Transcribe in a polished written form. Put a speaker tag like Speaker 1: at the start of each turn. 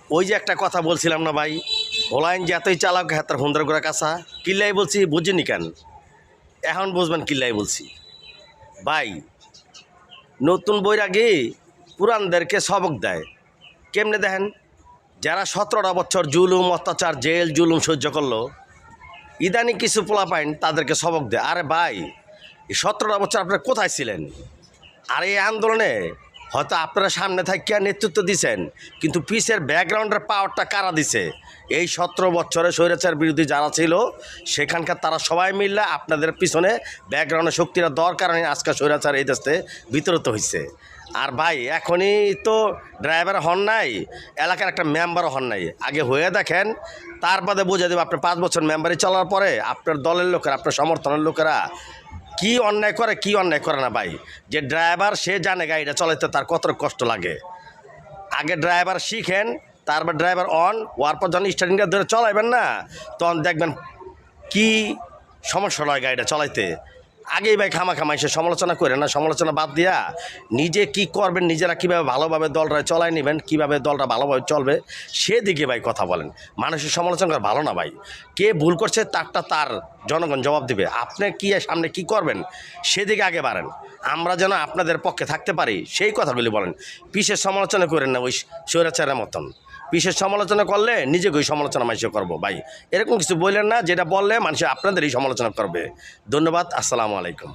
Speaker 1: ওই যে একটা কথা বলছিলাম না ভাই, ওলাইন যতই চালাক হাতের হুন্দার গোড়া কাঁচা, কিল্লাই বলছি বুঝিনি কেন, এখন বুঝবেন কিল্লাই বলছি। ভাই নতুন বৈরাগী পুরানদেরকে সবক দেয়। কেমনে দেখেন, যারা 17টা বছর জুলুম অত্যাচার জেল জুলুম সহ্য করলো, ইদানিং কিছু পোলা পাইন তাদেরকে সবক দেয়। আরে ভাই, এই 17টা বছর আপনারা কোথায় ছিলেন? আর এই আন্দোলনে হয়তো আপনারা সামনে থাকিয়া নেতৃত্ব দিছেন, কিন্তু পিসের ব্যাকগ্রাউন্ডের পাওয়ারটা কারা দিছে? এই 17 বছরে স্বৈরাচার বিরোধী যারা ছিল সেখানকার তারা সবাই মিললে আপনাদের পিছনে ব্যাকগ্রাউন্ডের শক্তিটা দেওয়ার কারণে আজকে স্বৈরাচার এই দেশে বিতরিত হয়েছে। আর ভাই এখনই তো ড্রাইভার হন নাই, এলাকার একটা মেম্বারও হন নাই, আগে হয়ে দেখেন, তার বাদে বুঝে দেবে। আপনার 5 বছর মেম্বারি চলার পরে আপনার দলের লোকেরা, আপনার সমর্থনের লোকেরা কি অন্যায় করে কি অন্যায় করে না। ভাই যে ড্রাইভার সে জানে গাড়িটা চালাইতে তার কত কষ্ট লাগে। আগে ড্রাইভার শিখেন, তারপর ড্রাইভার অন হওয়ার পর যখন স্টার্টিংটা ধরে চলাইবেন না, তখন দেখবেন কি সমস্যা হয় গাড়িটা চালাইতে। আগেই ভাই খামা এসে সমালোচনা করে না, সমালোচনা বাদ দিয়া নিজে কি করবেন, নিজেরা কীভাবে ভালোভাবে দলটা চলাই নেবেন, কীভাবে দলটা ভালোভাবে চলবে সেদিকে ভাই কথা বলেন। মানুষের সমালোচনা করা ভালো না ভাই। কে ভুল করছে তারটা তার জনগণ জবাব দেবে। আপনি কি সামনে কি করবেন সেদিকে আগে বাড়েন, আমরা যেন আপনাদের পক্ষে থাকতে পারি সেই কথাগুলি বলেন। পিসের সমালোচনা করেন না ওই স্বৈরাচারের মতন। বিশেষ সমালোচনা করলে নিজেকেই সমালোচনা মানুষে করবো ভাই, এরকম কিছু বললেন না যেটা বললে মানুষ আপনাদেরই সমালোচনা করবে। ধন্যবাদ, আসসালামু আলাইকুম।